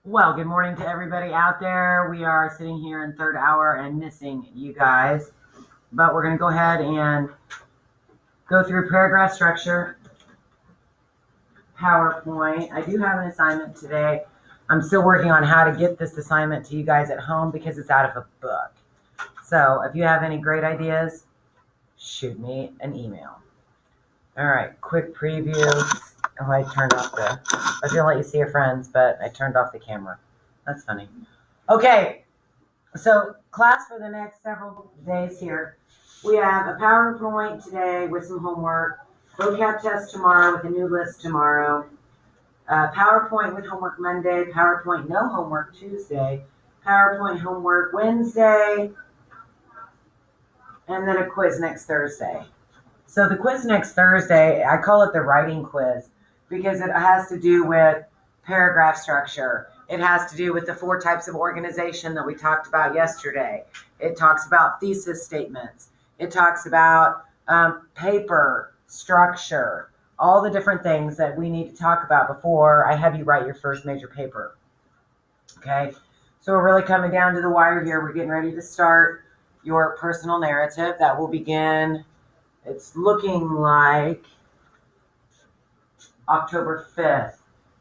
Well, good morning to everybody out there. We are sitting here in third hour and missing you guys, but we're going to go ahead and go through paragraph structure, PowerPoint. I do have an assignment today. I'm still working on how to get this assignment to you guys at home because it's out of a book. So if you have any great ideas, shoot me an email. All right, quick preview. Oh, I turned off I was going to let you see your friends, but I turned off the camera. That's funny. Okay, so class for the next several days here. We have a PowerPoint today with some homework, vocab test tomorrow with a new list tomorrow, PowerPoint with homework Monday, PowerPoint no homework Tuesday, PowerPoint homework Wednesday, and then a quiz next Thursday. So the quiz next Thursday, I call it the writing quiz because it has to do with paragraph structure. It has to do with the 4 types of organization that we talked about yesterday. It talks about thesis statements. It talks about paper structure, all the different things that we need to talk about before I have you write your first major paper. Okay, so we're really coming down to the wire here. We're getting ready to start your personal narrative that will begin. It's looking like October 5th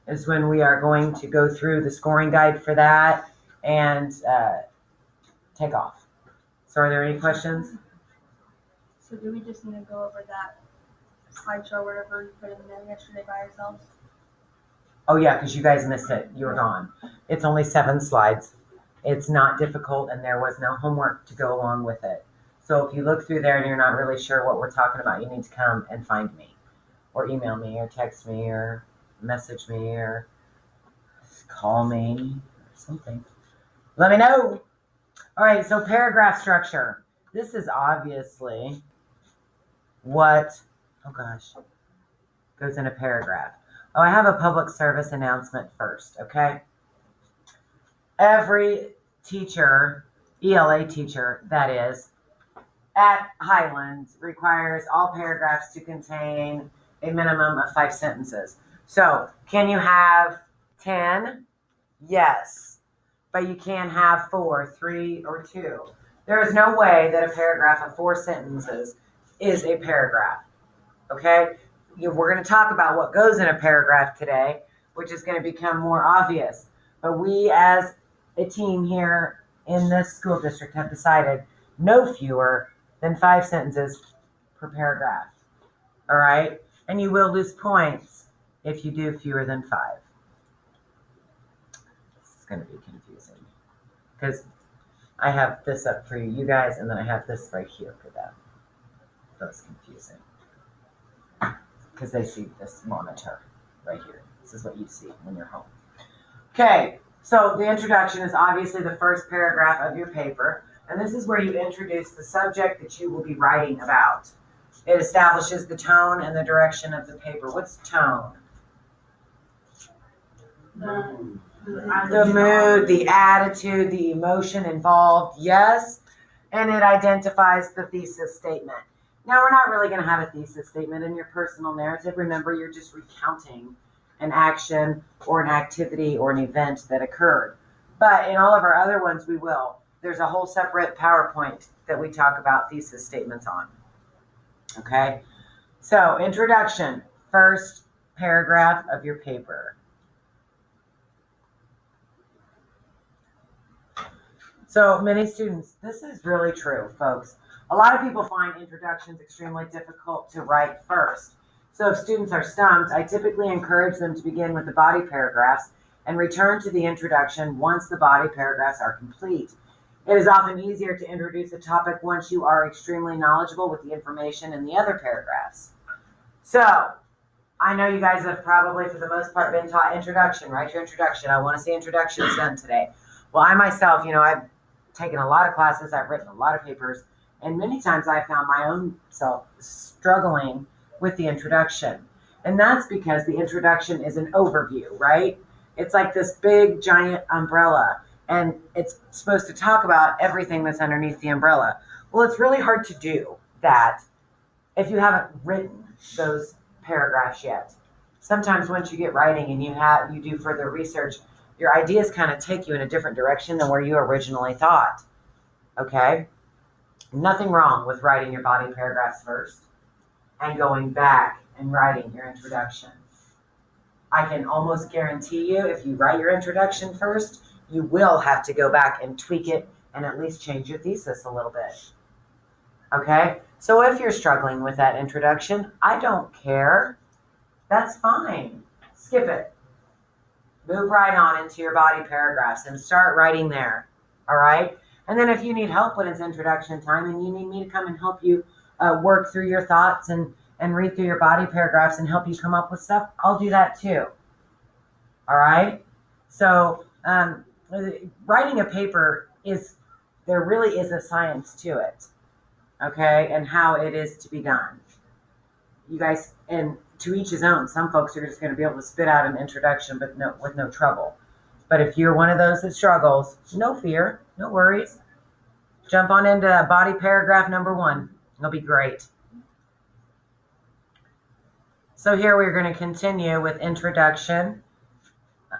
is when we are going to go through the scoring guide for that and take off. So are there any questions? So do we just need to go over that slideshow or whatever you put in there yesterday by ourselves? Oh yeah, because you guys missed it. You were gone. It's only 7 slides. It's not difficult and there was no homework to go along with it. So if you look through there and you're not really sure what we're talking about, you need to come and find me or email me or text me or message me or call me or something. Let me know. All right, so paragraph structure. This is obviously what, goes in a paragraph. Oh, I have a public service announcement first, okay? Every teacher, ELA teacher, that is, at Highlands requires all paragraphs to contain a minimum of 5 sentences. So, can you have 10? Yes. But you can have 4, 3, or 2. There is no way that a paragraph of 4 sentences is a paragraph. Okay? We're going to talk about what goes in a paragraph today, which is going to become more obvious. But we, as a team here in this school district, have decided no fewer than 5 sentences per paragraph. All right? And you will lose points if you do fewer than 5. This is going to be confusing because I have this up for you guys, and then I have this right here for them. So it's confusing because they see this monitor right here. This is what you see when you're home. Okay, so the introduction is obviously the first paragraph of your paper, and this is where you introduce the subject that you will be writing about. It establishes the tone and the direction of the paper. What's tone? The mood, the attitude, the emotion involved, yes. And it identifies the thesis statement. Now, we're not really going to have a thesis statement in your personal narrative. Remember, you're just recounting an action or an activity or an event that occurred. But in all of our other ones, we will. There's a whole separate PowerPoint that we talk about thesis statements on. Okay? So, introduction, first paragraph of your paper. So many students, this is really true, folks. A lot of people find introductions extremely difficult to write first. So if students are stumped, I typically encourage them to begin with the body paragraphs and return to the introduction once the body paragraphs are complete. It is often easier to introduce a topic once you are extremely knowledgeable with the information in the other paragraphs. So I know you guys have probably, for the most part, been taught introduction. Write your introduction. I want to see introductions done today. Well, I myself, I've taken a lot of classes, I've written a lot of papers, and many times I found my own self struggling with the introduction. And that's because the introduction is an overview, right? It's like this big giant umbrella, and it's supposed to talk about everything that's underneath the umbrella. Well, it's really hard to do that if you haven't written those paragraphs yet. Sometimes once you get writing and you do further research, your ideas kind of take you in a different direction than where you originally thought. Okay? Nothing wrong with writing your body paragraphs first and going back and writing your introduction. I can almost guarantee you, if you write your introduction first, you will have to go back and tweak it and at least change your thesis a little bit. Okay? So if you're struggling with that introduction, I don't care. That's fine. Skip it. Move right on into your body paragraphs and start writing there. All right? And then if you need help when it's introduction time and you need me to come and help you work through your thoughts and read through your body paragraphs and help you come up with stuff, I'll do that too. All right? So writing a paper there really is a science to it. Okay? And how it is to be done. You guys, and to each his own. Some folks are just going to be able to spit out an introduction with no trouble. But if you're one of those that struggles, no fear, no worries. Jump on into body paragraph number 1. It'll be great. So here we're going to continue with introduction. I'm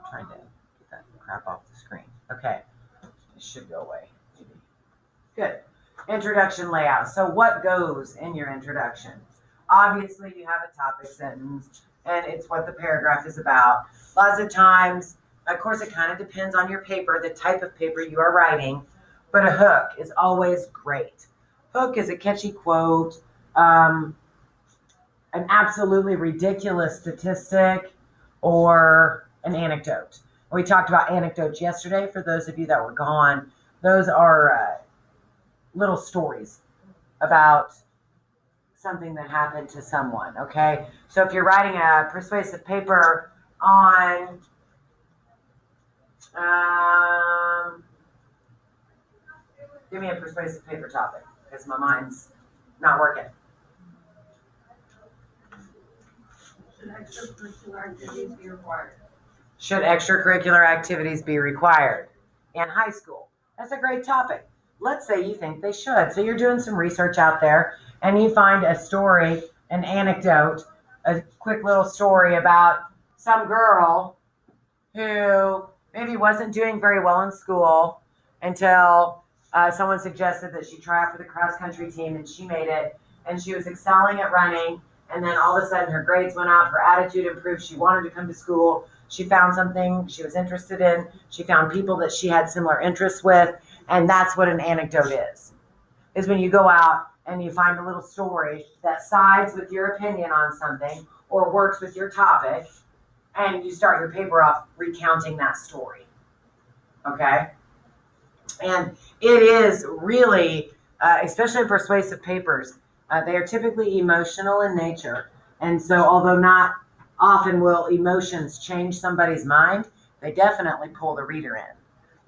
trying to get that crap off the screen. Okay. It should go away. Maybe. Good. Introduction layout. So what goes in your introduction? Obviously, you have a topic sentence, and it's what the paragraph is about. Lots of times, of course, it kind of depends on your paper, the type of paper you are writing, but a hook is always great. Hook is a catchy quote, an absolutely ridiculous statistic, or an anecdote. We talked about anecdotes yesterday. For those of you that were gone, those are little stories about something that happened to someone, okay? So if you're writing a persuasive paper on give me a persuasive paper topic because my mind's not working. Should extracurricular activities be required? Should extracurricular activities be required in high school? That's a great topic. Let's say you think they should. So you're doing some research out there and you find a story, an anecdote, a quick little story about some girl who maybe wasn't doing very well in school until someone suggested that she try out for the cross country team, and she made it, and she was excelling at running, and then all of a sudden her grades went up, her attitude improved, she wanted to come to school, she found something she was interested in, she found people that she had similar interests with, and that's what an anecdote is when you go out and you find a little story that sides with your opinion on something or works with your topic, and you start your paper off recounting that story. Okay? And it is really, especially in persuasive papers, they are typically emotional in nature. And so although not often will emotions change somebody's mind, they definitely pull the reader in.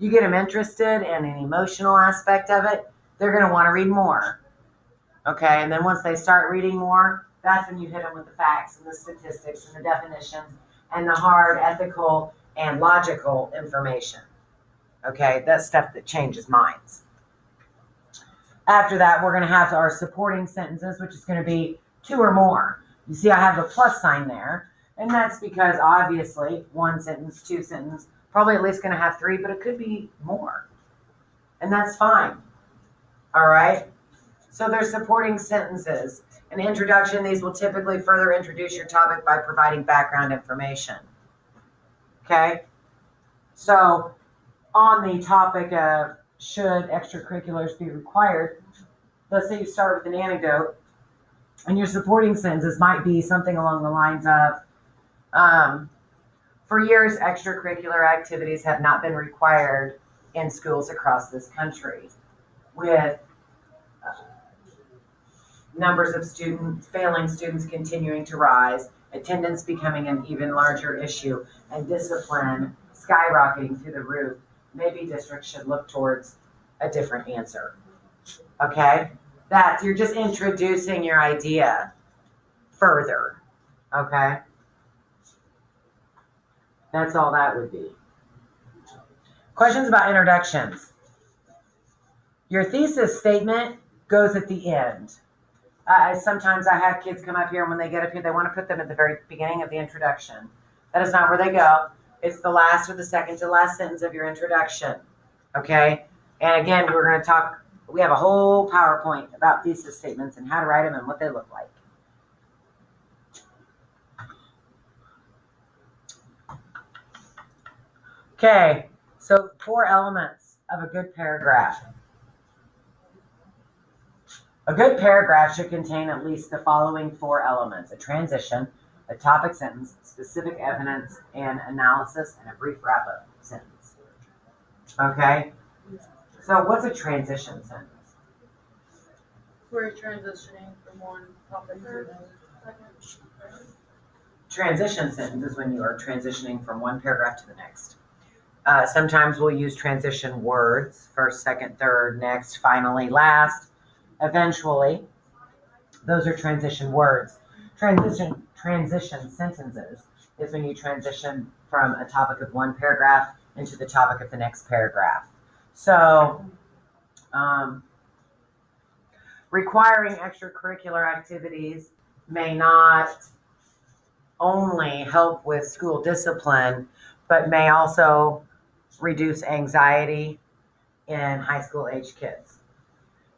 You get them interested in an emotional aspect of it, they're going to want to read more. Okay? And then once they start reading more, that's when you hit them with the facts and the statistics and the definitions and the hard ethical and logical information. Okay, that's stuff that changes minds. After that, we're going to have our supporting sentences, which is going to be 2 or more. You see, I have a plus sign there, and that's because obviously 1 sentence, 2 sentences, probably at least going to have 3, but it could be more. And that's fine. All right? So they're supporting sentences. An introduction, these will typically further introduce your topic by providing background information. Okay? So on the topic of should extracurriculars be required, let's say you start with an anecdote, and your supporting sentences might be something along the lines of, for years, extracurricular activities have not been required in schools across this country, with numbers of failing students continuing to rise, attendance becoming an even larger issue, and discipline skyrocketing through the roof. Maybe districts should look towards a different answer. Okay? That you're just introducing your idea further. Okay? That's all that would be. Questions about introductions. Your thesis statement goes at the end. Sometimes I have kids come up here, and when they get up here, they want to put them at the very beginning of the introduction. That is not where they go. It's the last or the second to last sentence of your introduction. Okay? And again, we're going to talk, we have a whole PowerPoint about thesis statements and how to write them and what they look like. Okay, so 4 elements of a good paragraph. A good paragraph should contain at least the following 4 elements: a transition, a topic sentence, specific evidence and analysis, and a brief wrap-up sentence. Okay? So what's a transition sentence? We're transitioning from one topic to another. Transition sentence is when you are transitioning from one paragraph to the next. Sometimes we'll use transition words: first, second, third, next, finally, last, eventually. Those are transition words. Transition sentences is when you transition from a topic of one paragraph into the topic of the next paragraph. So, requiring extracurricular activities may not only help with school discipline, but may also reduce anxiety in high school age kids.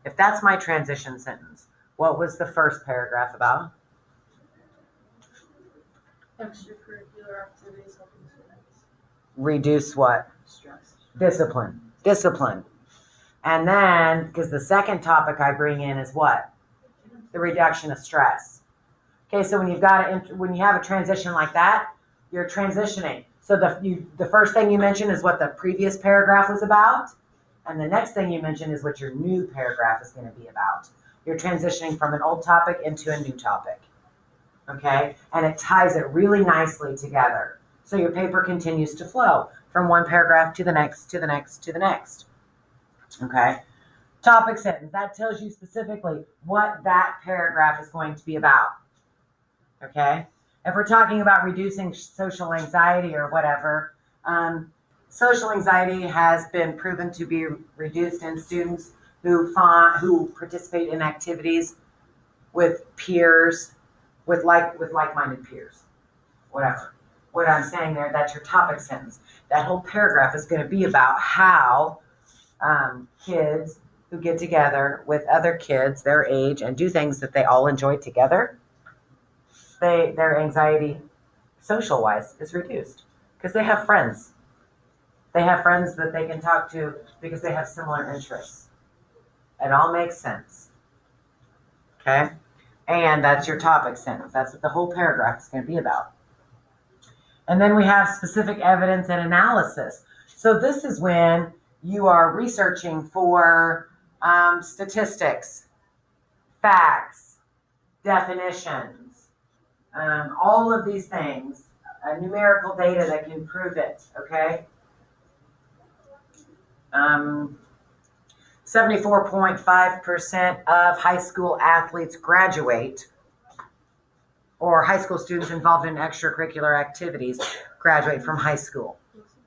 If that's my transition sentence, what was the first paragraph about? Extracurricular activities helping students Reduce what? stress. Discipline. And then, because the second topic I bring in is what? The reduction of stress. Okay, so when you have a transition like that, you're transitioning. So the first thing you mention is what the previous paragraph was about, and the next thing you mention is what your new paragraph is going to be about. You're transitioning from an old topic into a new topic. Okay, and it ties it really nicely together. So your paper continues to flow from one paragraph to the next, to the next, to the next. Okay, topic sentence, that tells you specifically what that paragraph is going to be about. Okay, if we're talking about reducing social anxiety or whatever, social anxiety has been proven to be reduced in students who participate in activities with peers, with like-minded peers, whatever. What I'm saying there, that's your topic sentence. That whole paragraph is going to be about how kids who get together with other kids their age and do things that they all enjoy together, their anxiety social-wise is reduced because they have friends. They have friends that they can talk to because they have similar interests. It all makes sense. Okay? And that's your topic sentence. That's what the whole paragraph is going to be about. And then we have specific evidence and analysis. So this is when you are researching for statistics, facts, definitions, all of these things, numerical data that can prove it, okay? 74.5% of high school athletes graduate, or high school students involved in extracurricular activities graduate from high school.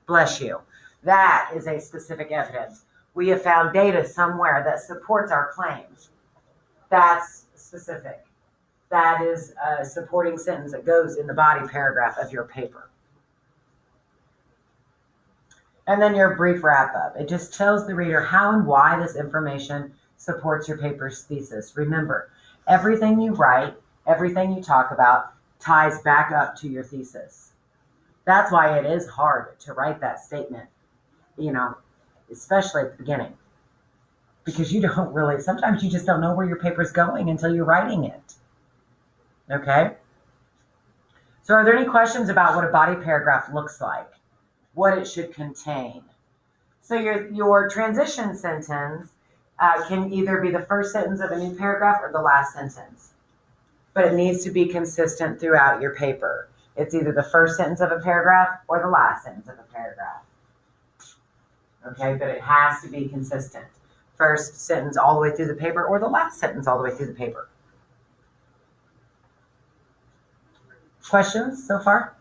Bless you. That is a specific evidence. We have found data somewhere that supports our claims. That's specific. That is a supporting sentence that goes in the body paragraph of your paper. And then your brief wrap-up. It just tells the reader how and why this information supports your paper's thesis. Remember, everything you write, everything you talk about ties back up to your thesis. That's why it is hard to write that statement, especially at the beginning. Because sometimes you just don't know where your paper's going until you're writing it. Okay? So are there any questions about what a body paragraph looks like? What it should contain? So your transition sentence can either be the first sentence of a new paragraph or the last sentence. But it needs to be consistent throughout your paper. It's either the first sentence of a paragraph or the last sentence of a paragraph. Okay, but it has to be consistent. First sentence all the way through the paper or the last sentence all the way through the paper. Questions so far?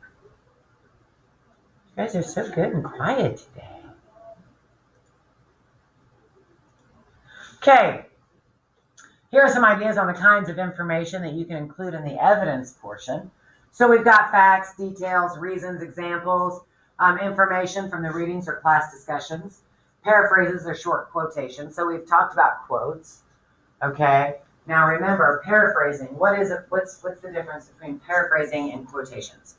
You guys are so good and quiet today. Okay. Here are some ideas on the kinds of information that you can include in the evidence portion. So we've got facts, details, reasons, examples, information from the readings or class discussions, paraphrases or short quotations. So we've talked about quotes. Okay. Now remember, paraphrasing. What's the difference between paraphrasing and quotations?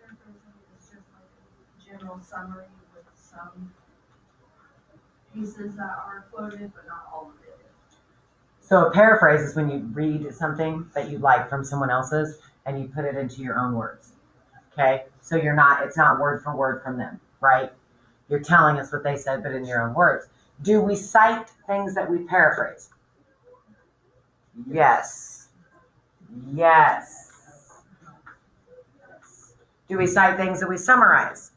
Paraphrasing is just like a general summary with some pieces that are quoted, but not all of it. So a paraphrase is when you read something that you like from someone else's and you put it into your own words. Okay? So it's not word for word from them, right? You're telling us what they said, but in your own words. Do we cite things that we paraphrase? Yes. Yes. Do we cite things that we summarize?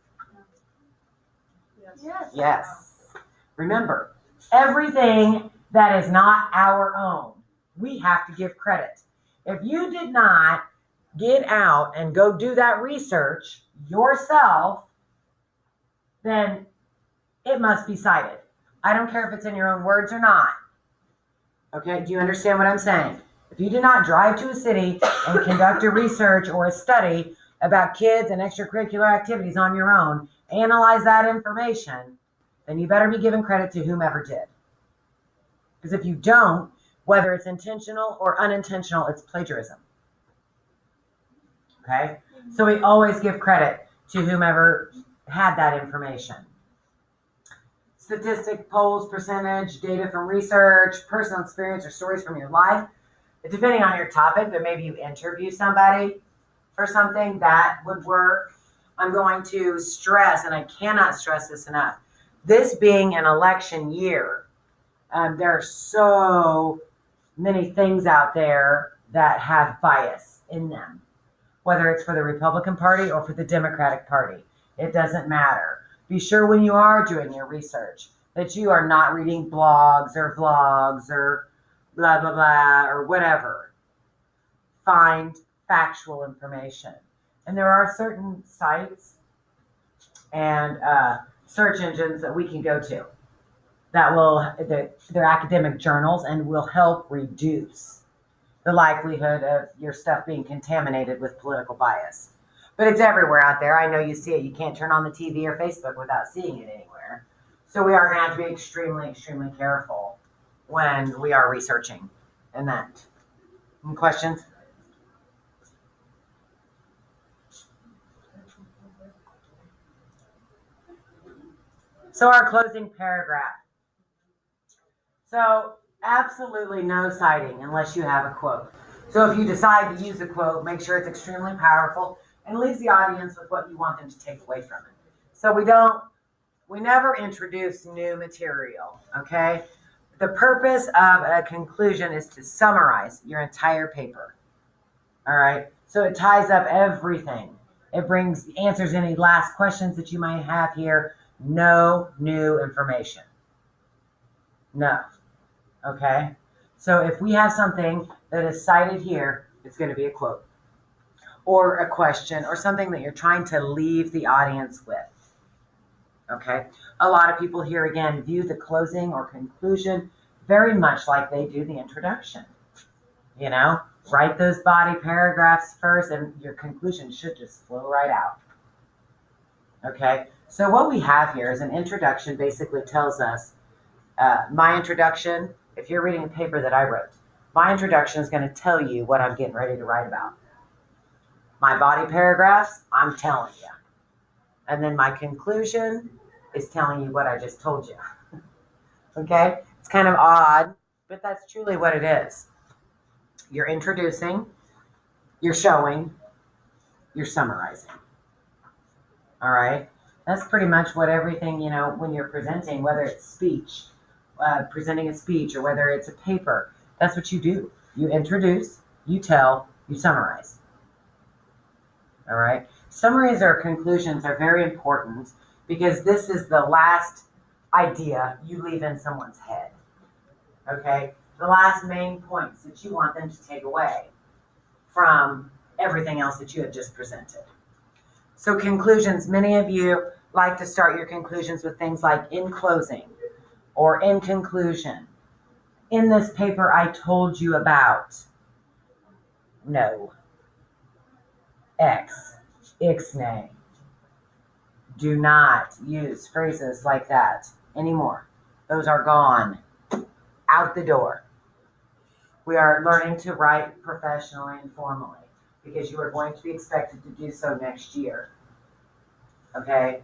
Yes. Yes. Remember, everything that is not our own, we have to give credit. If you did not get out and go do that research yourself, then it must be cited. I don't care if it's in your own words or not. Okay, do you understand what I'm saying? If you did not drive to a city and conduct a research or a study about kids and extracurricular activities on your own, analyze that information, then you better be giving credit to whomever did. Because if you don't, whether it's intentional or unintentional, it's plagiarism. Okay? So we always give credit to whomever had that information. Statistic, polls, percentage, data from research, personal experience, or stories from your life. Depending on your topic, but maybe you interview somebody for something, that would work. I'm going to stress, and I cannot stress this enough, this being an election year, there are so many things out there that have bias in them, whether it's for the Republican Party or for the Democratic Party. It doesn't matter. Be sure when you are doing your research that you are not reading blogs or vlogs or blah, blah, blah, or whatever. Find factual information. And there are certain sites and search engines that we can go to they're academic journals and will help reduce the likelihood of your stuff being contaminated with political bias. But it's everywhere out there. I know you see it. You can't turn on the TV or Facebook without seeing it anywhere. So we are going to have to be extremely, extremely careful when we are researching in that. Any questions? So our closing paragraph. So absolutely no citing unless you have a quote. So if you decide to use a quote, make sure it's extremely powerful and leaves the audience with what you want them to take away from it. So we never introduce new material, okay? The purpose of a conclusion is to summarize your entire paper, all right? So it ties up everything. It answers any last questions that you might have here. No new information. No. Okay? So if we have something that is cited here, it's going to be a quote or a question or something that you're trying to leave the audience with. Okay? A lot of people here, again, view the closing or conclusion very much like they do the introduction. You know, write those body paragraphs first and your conclusion should just flow right out. Okay? So what we have here is an introduction basically tells us my introduction. If you're reading a paper that I wrote, my introduction is going to tell you what I'm getting ready to write about. My body paragraphs, I'm telling you. And then my conclusion is telling you what I just told you. Okay? It's kind of odd, but that's truly what it is. You're introducing, you're showing, you're summarizing. All right? That's pretty much what everything, when you're presenting, whether it's speech, presenting a speech, or whether it's a paper, that's what you do. You introduce, you tell, you summarize. All right? Summaries or conclusions are very important because this is the last idea you leave in someone's head. Okay? The last main points that you want them to take away from everything else that you have just presented. So conclusions, many of you like to start your conclusions with things like in closing or in conclusion. in this paper I told you about? No. X. Ixnay. Do not use phrases like that anymore. Those are gone. Out the door. We are learning to write professionally and formally because you are going to be expected to do so next year. Okay?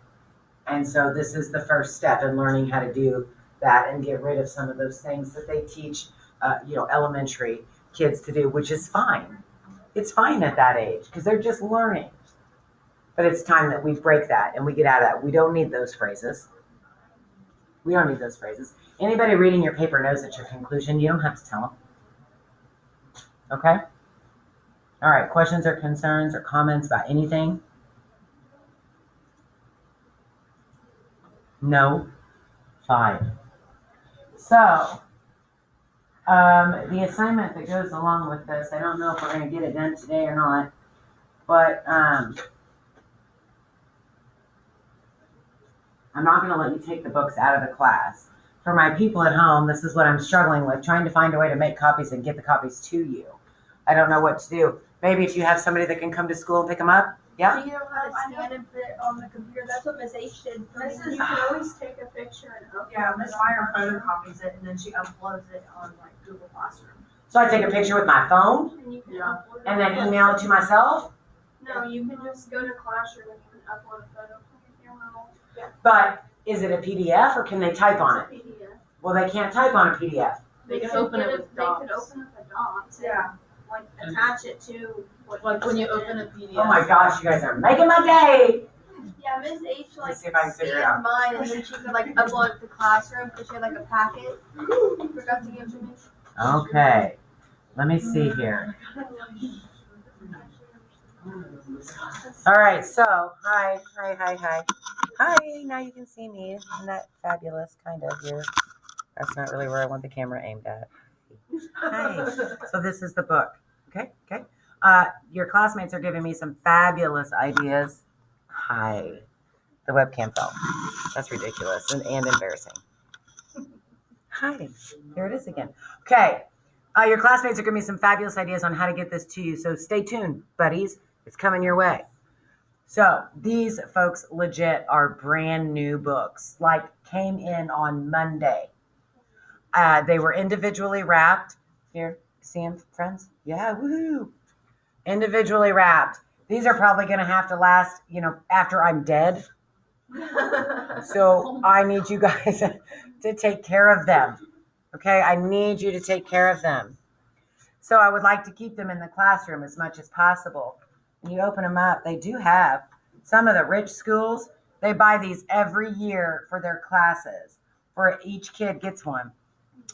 And so this is the first step in learning how to do that and get rid of some of those things that they teach, elementary kids to do, which is fine. It's fine at that age because they're just learning. But it's time that we break that and we get out of that. We don't need those phrases. We don't need those phrases. Anybody reading your paper knows at your conclusion. You don't have to tell them. Okay? All right. Questions or concerns or comments about anything? No? Fine. So, the assignment that goes along with this, I don't know if we're going to get it done today or not, but I'm not going to let you take the books out of the class. For my people at home, this is what I'm struggling with, trying to find a way to make copies and get the copies to you. I don't know what to do. Maybe if you have somebody that can come to school and pick them up. Yeah? Do you know how to scan and put it on the computer? That's what Miss H did. You can always take a picture and upload. Yeah, Miss Meyer photocopies it and then she uploads it on like Google Classroom. So I take a picture with my phone And you can Yeah. upload it. and then email it to myself? No, you can just go to Classroom and you can upload a photo from your camera roll. But is it a PDF or can they type on it? It's a PDF. Well, they can't type on a PDF. They can could open it get with They could docs. open up a docs. Yeah. Like attach it to what. Like when you open a it. PDF. Oh my gosh, you guys are making my day. Yeah, Miss H Let me like see if I can figure it out. scanned mine and then she could like upload it to Classroom because she had like a packet. Forgot to give to me. Okay, let me see here. All right, so hi. Hi, now you can see me. Isn't that fabulous? Kind of here. That's not really where I want the camera aimed at. Hi. So this is the book. Okay. Your classmates are giving me some fabulous ideas. Hi. The webcam fell. That's ridiculous and embarrassing. Hi. Here it is again. Okay. Your classmates are giving me some fabulous ideas on how to get this to you. So stay tuned, buddies. It's coming your way. So these folks legit are brand new books, like came in on Monday. They were individually wrapped. Here, see them, friends? Yeah, woohoo. Individually wrapped. These are probably going to have to last, after I'm dead. So I need you guys to take care of them. Okay, I need you to take care of them. So I would like to keep them in the classroom as much as possible. When you open them up, they do have some of the rich schools. They buy these every year for their classes, where each kid gets one,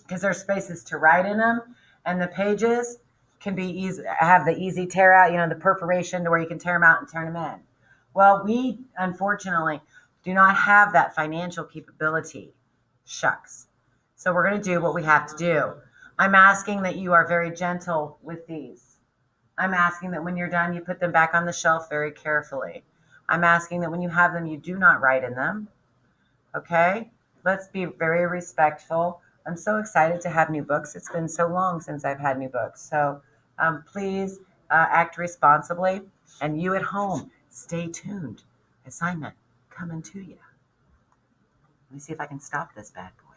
because there's spaces to write in them, and the pages can be easy, have the easy tear out, the perforation to where you can tear them out and turn them in. Well, we unfortunately do not have that financial capability. Shucks. So we're going to do what we have to do. I'm asking that you are very gentle with these. I'm asking that when you're done, you put them back on the shelf very carefully. I'm asking that when you have them, you do not write in them. Okay? Let's be very respectful. I'm so excited to have new books. It's been so long since I've had new books. So please act responsibly. And you at home, stay tuned. Assignment coming to you. Let me see if I can stop this bad boy.